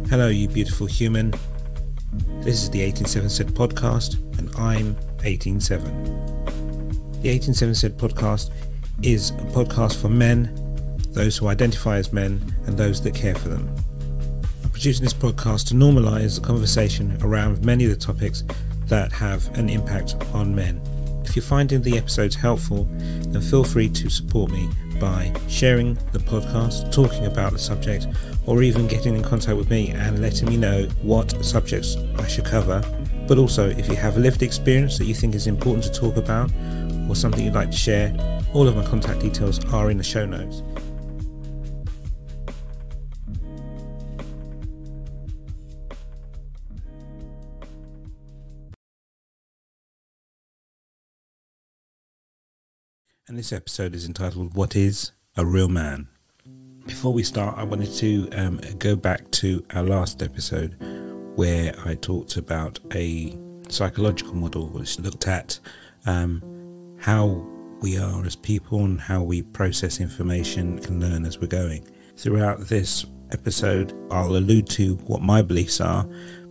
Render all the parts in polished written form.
Hello, you beautiful human. This is the 187 Said podcast, and I'm 187. The 187 Said podcast is a podcast for men, those who identify as men, and those that care for them. I'm producing this podcast to normalise the conversation around many of the topics that have an impact on men. If you're finding the episodes helpful, then feel free to support me by sharing the podcast, talking about the subject, or even getting in contact with me and letting me know what subjects I should cover. But also, if you have a lived experience that you think is important to talk about, or something you'd like to share, all of my contact details are in the show notes. And this episode is entitled, What is a Real Man? Before we start, I wanted to go back to our last episode where I talked about a psychological model which looked at how we are as people and how we process information and learn as we're going. Throughout this episode, I'll allude to what my beliefs are,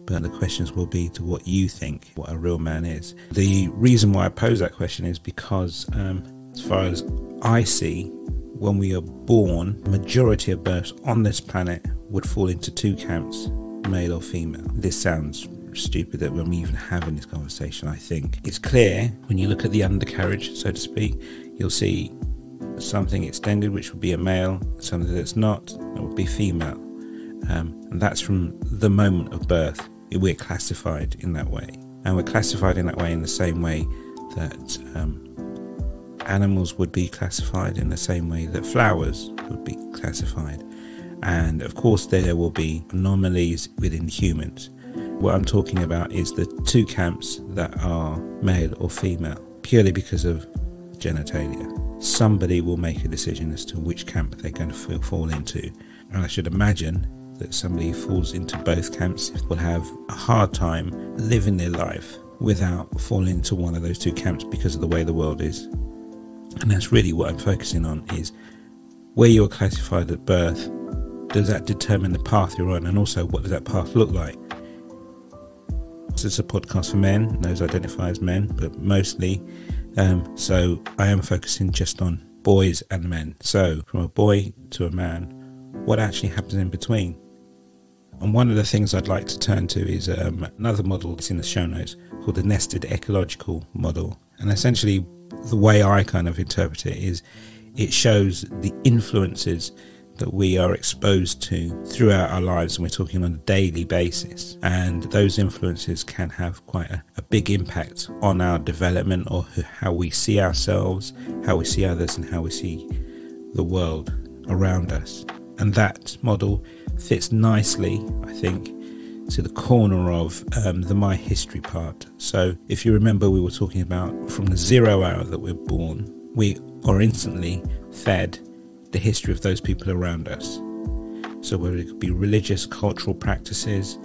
but the questions will be to what you think what a real man is. The reason why I pose that question is because as far as I see, when we are born, the majority of births on this planet would fall into two camps, male or female. This sounds stupid that when we even having this conversation, I think. It's clear when you look at the undercarriage, so to speak, you'll see something extended, which would be a male, something that's not, that would be female. And that's from the moment of birth. We're classified in that way. And we're classified in that way in the same way that animals would be classified, in the same way that flowers would be classified. And of course there will be anomalies within humans. What I'm talking about is the two camps that are male or female, purely because of genitalia. Somebody will make a decision as to which camp they're going to fall into. And I should imagine that somebody who falls into both camps will have a hard time living their life without falling into one of those two camps because of the way the world is. And that's really what I'm focusing on, is where you're classified at birth, does that determine the path you're on, and also what does that path look like? So it's a podcast for men, those identify as men, but mostly, so I am focusing just on boys and men. So from a boy to a man, what actually happens in between? And one of the things I'd like to turn to is another model that's in the show notes called the nested ecological model. And essentially the way I kind of interpret it is it shows the influences that we are exposed to throughout our lives, and we're talking on a daily basis. And those influences can have quite a big impact on our development, or how we see ourselves, how we see others, and how we see the world around us. And that model fits nicely, I think, to the corner of the My History part. So if you remember, we were talking about from the 0 hour that we're born, we are instantly fed the history of those people around us. So whether it could be religious, cultural practices,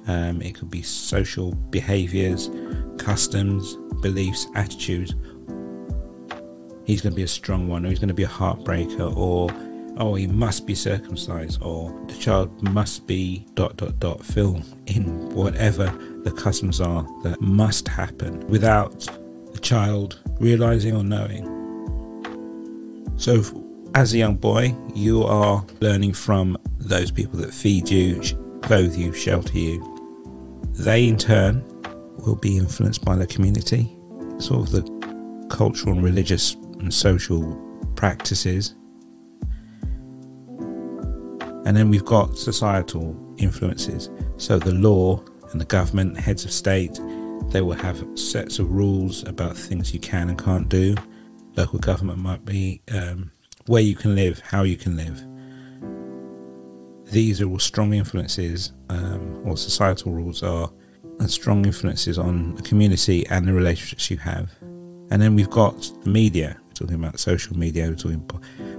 it could be social behaviours, customs, beliefs, attitudes. He's going to be a strong one, or he's going to be a heartbreaker, or oh, he must be circumcised, or the child must be ... fill in whatever the customs are that must happen without the child realising or knowing. So as a young boy, you are learning from those people that feed you, clothe you, shelter you. They in turn will be influenced by the community, sort of the cultural and religious and social practices. And then we've got societal influences. So the law and the government, heads of state, they will have sets of rules about things you can and can't do. Local government might be where you can live, how you can live. These are all strong influences, or societal rules are strong influences on the community and the relationships you have. And then we've got the media. We're talking about social media, we're talking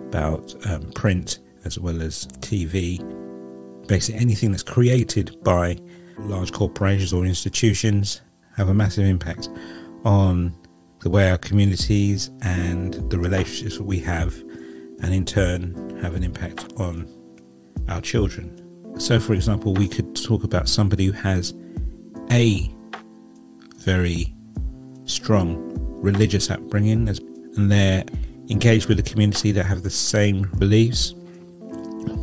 about print, as well as TV. Basically anything that's created by large corporations or institutions have a massive impact on the way our communities and the relationships that we have, and in turn have an impact on our children. So for example, we could talk about somebody who has a very strong religious upbringing, and they're engaged with a community that have the same beliefs,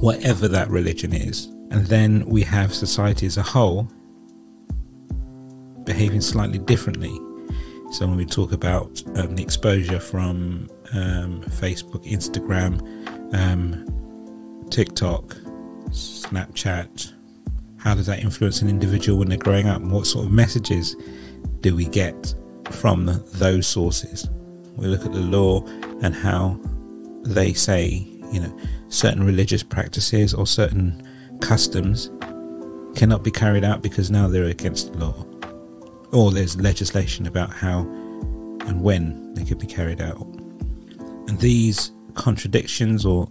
whatever that religion is. And then we have society as a whole behaving slightly differently. So when we talk about the exposure from Facebook, Instagram, TikTok, Snapchat, how does that influence an individual when they're growing up? And what sort of messages do we get from those sources? We look at the law and how they say, certain religious practices or certain customs cannot be carried out because now they're against the law, or there's legislation about how and when they could be carried out. And these contradictions, or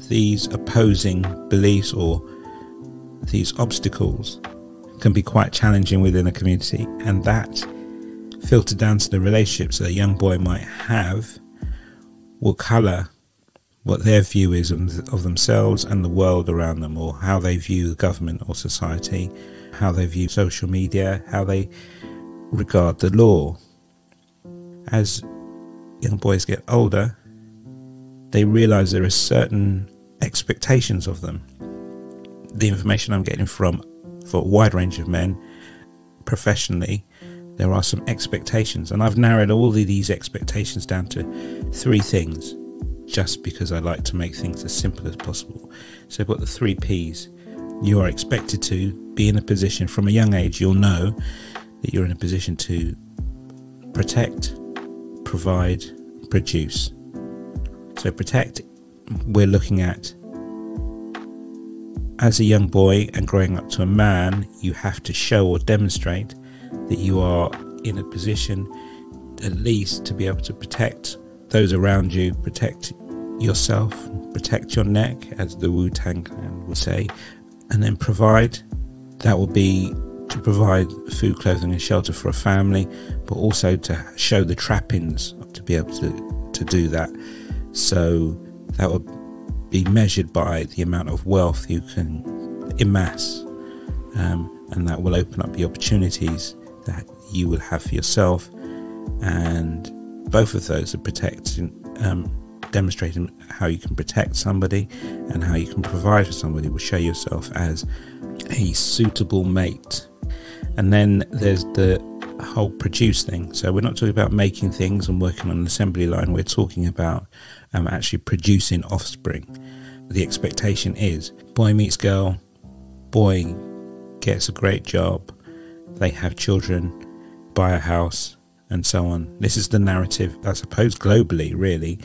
these opposing beliefs, or these obstacles, can be quite challenging within a community, and that filtered down to the relationships that a young boy might have will colour what their view is of themselves and the world around them, or how they view the government or society, how they view social media, how they regard the law. As young boys get older, they realise there are certain expectations of them. The information I'm getting for a wide range of men professionally, there are some expectations, and I've narrowed all of these expectations down to 3 things, just because I like to make things as simple as possible. So I've got the 3 P's. You are expected to be in a position from a young age. You'll know that you're in a position to protect, provide, produce. So protect, we're looking at, as a young boy and growing up to a man, you have to show or demonstrate that you are in a position at least to be able to protect those around you, protect yourself, protect your neck, as the Wu-Tang Clan would say, and then provide. That will be to provide food, clothing and shelter for a family, but also to show the trappings to be able to do that. So that would be measured by the amount of wealth you can amass, and that will open up the opportunities that you will have for yourself. And both of those are protecting, demonstrating how you can protect somebody and how you can provide for somebody will show yourself as a suitable mate. And then there's the whole produce thing. So we're not talking about making things and working on an assembly line. We're talking about actually producing offspring. The expectation is boy meets girl, boy gets a great job, they have children, buy a house, and so on. This is the narrative, I suppose, globally, really,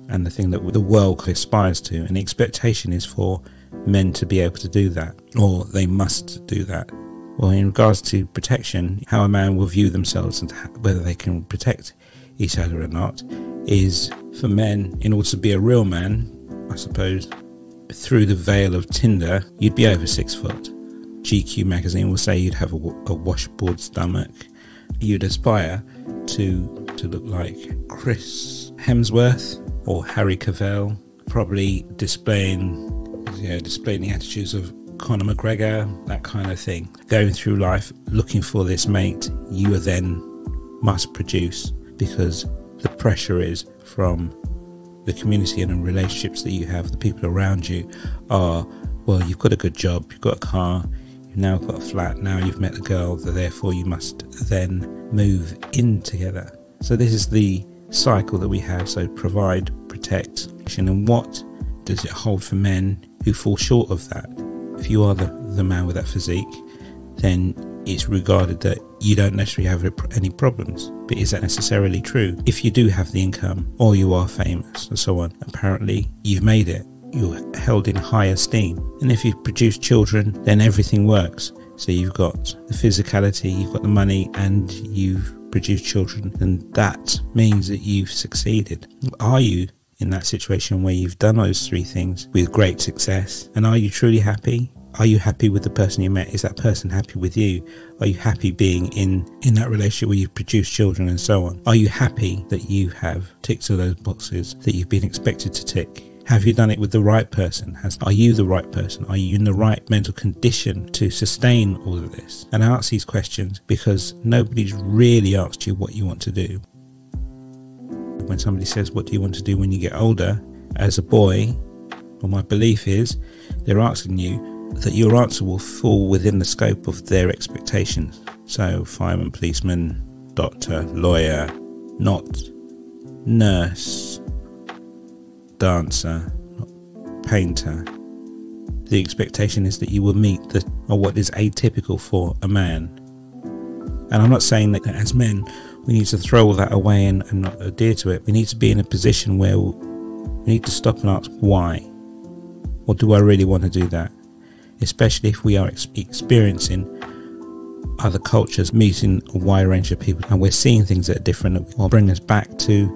and the thing that the world aspires to. And the expectation is for men to be able to do that, or they must do that. Well, in regards to protection, how a man will view themselves and whether they can protect each other or not is, for men, in order to be a real man, I suppose, through the veil of Tinder, you'd be over 6 foot. GQ magazine will say you'd have a washboard stomach. You'd aspire to look like Chris Hemsworth or Harry Cavill, probably displaying the attitudes of Conor McGregor, that kind of thing. Going through life looking for this mate, you then must produce, because the pressure is from the community and the relationships that you have, the people around you are, well, you've got a good job, you've got a car, you've now got a flat, now you've met a girl, so therefore you must then move in together. So this is the cycle that we have. So provide, protect, and what does it hold for men who fall short of that? If you are the man with that physique, then it's regarded that you don't necessarily have any problems. But is that necessarily true? If you do have the income, or you are famous and so on, apparently you've made it. You're held in high esteem. And if you've produced children, then everything works. So you've got the physicality, you've got the money, and you've produced children, and that means that you've succeeded. Are you in that situation where you've done those 3 things with great success? And are you truly happy? Are you happy with the person you met? Is that person happy with you? Are you happy being in that relationship where you've produced children and so on? Are you happy that you have ticked all those boxes that you've been expected to tick? Have you done it with the right person? Are you the right person? Are you in the right mental condition to sustain all of this? And I ask these questions because nobody's really asked you what you want to do. When somebody says, what do you want to do when you get older? As a boy, well, my belief is they're asking you that your answer will fall within the scope of their expectations. So fireman, policeman, doctor, lawyer, not nurse, dancer, painter. The expectation is that you will meet what is atypical for a man. And I'm not saying that as men we need to throw all that away and not adhere to it. We need to be in a position where we need to stop and ask why. Or do I really want to do that? Especially if we are experiencing other cultures, meeting a wide range of people, and we're seeing things that are different, that will bring us back to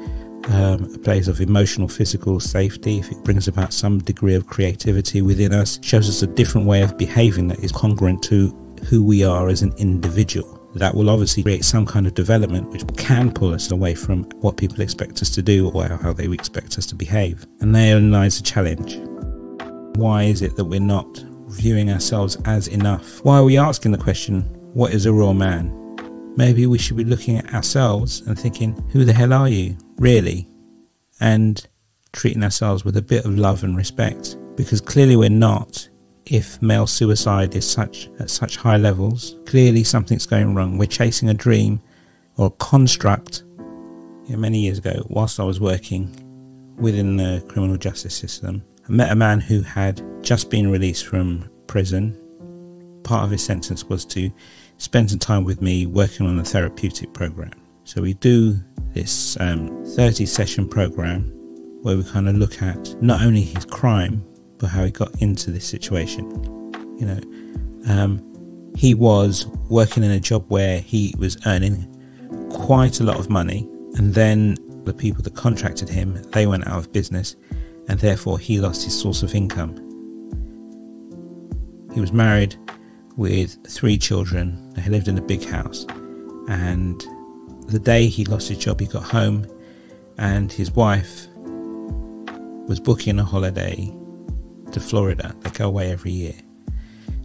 a place of emotional, physical safety. If it brings about some degree of creativity within us, shows us a different way of behaving that is congruent to who we are as an individual. That will obviously create some kind of development which can pull us away from what people expect us to do or how they expect us to behave. And therein lies the challenge. Why is it that we're not viewing ourselves as enough? Why are we asking the question, what is a real man? Maybe we should be looking at ourselves and thinking, who the hell are you, really? And treating ourselves with a bit of love and respect, because clearly we're not. If male suicide is at such high levels, clearly something's going wrong. We're chasing a dream or a construct. Many years ago, whilst I was working within the criminal justice system, I met a man who had just been released from prison. Part of his sentence was to spend some time with me working on a therapeutic program. So we do this 30-session program where we kind of look at not only his crime, but how he got into this situation. He was working in a job where he was earning quite a lot of money, and then the people that contracted him, they went out of business, and therefore he lost his source of income. He was married with 3 children. He lived in a big house, and the day he lost his job, he got home and his wife was booking a holiday to Florida. They go away every year.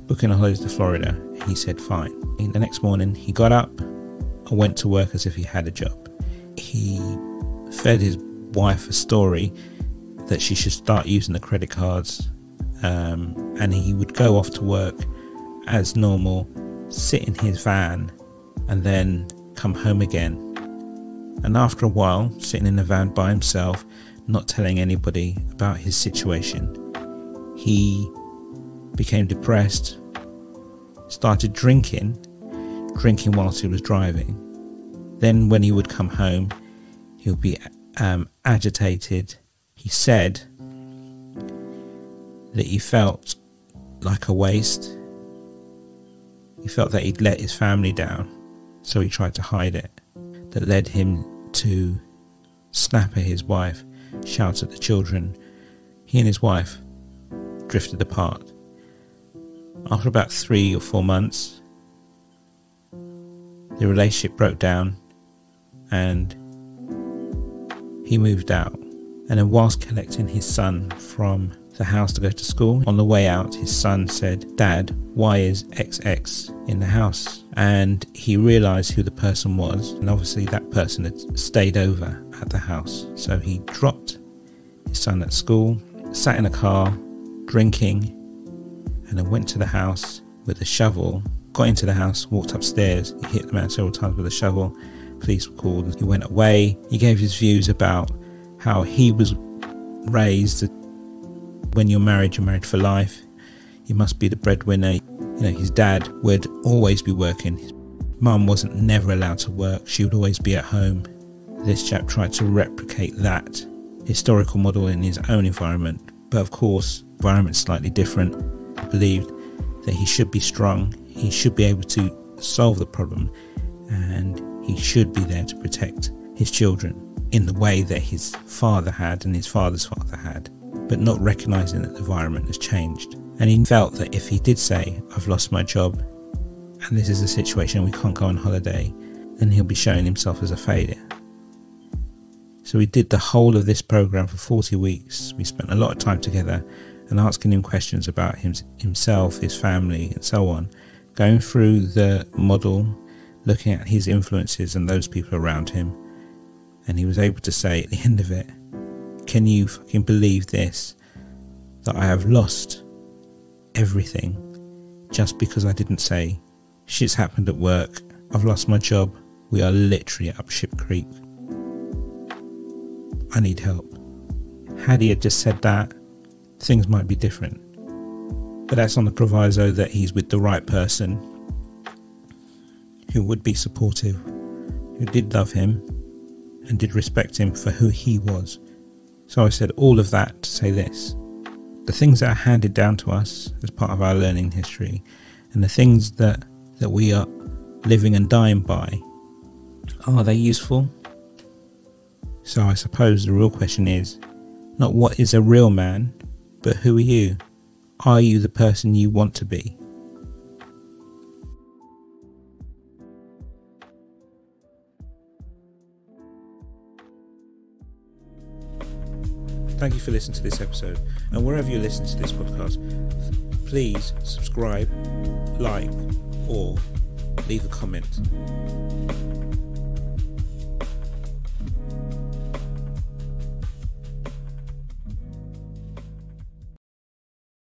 Booking a holiday to Florida. He said fine. The next morning he got up and went to work as if he had a job. He fed his wife a story that she should start using the credit cards, and he would go off to work as normal, sit in his van and then come home again. And after a while, sitting in the van by himself, not telling anybody about his situation, he became depressed, started drinking whilst he was driving. Then when he would come home, he would be agitated. He said that he felt like a waste. He felt that he'd let his family down, so he tried to hide it. That led him to snap at his wife, shout at the children. He and his wife drifted apart. After about 3 or 4 months, the relationship broke down and he moved out. And then whilst collecting his son from the house to go to school, on the way out his son said, "Dad, why is XX in the house?" And he realised who the person was, and obviously that person had stayed over at the house. So he dropped his son at school, sat in a car drinking, and then went to the house with a shovel, got into the house, walked upstairs. He hit the man several times with a shovel. Police were called. He went away. He gave his views about how he was raised. When you're married for life. You must be the breadwinner. His dad would always be working. His mum wasn't never allowed to work. She would always be at home. This chap tried to replicate that historical model in his own environment. But of course, the environment's slightly different. He believed that he should be strong. He should be able to solve the problem. And he should be there to protect his children in the way that his father had and his father's father had. But not recognising that the environment has changed. And he felt that if he did say, "I've lost my job and this is a situation we can't go on holiday," then he'll be showing himself as a failure. So we did the whole of this program for 40 weeks. We spent a lot of time together and asking him questions about himself, his family, and so on, going through the model, looking at his influences and those people around him. And he was able to say at the end of it, can you fucking believe this? That I have lost everything just because I didn't say, shit's happened at work, I've lost my job, we are literally up ship creek, I need help. Had he had just said that, things might be different. But that's on the proviso that he's with the right person who would be supportive, who did love him and did respect him for who he was. So I said all of that to say this: the things that are handed down to us as part of our learning history, and the things that we are living and dying by, are they useful? So I suppose the real question is not what is a real man, but who are you? Are you the person you want to be? Thank you for listening to this episode, and wherever you listen to this podcast, please subscribe, like, or leave a comment.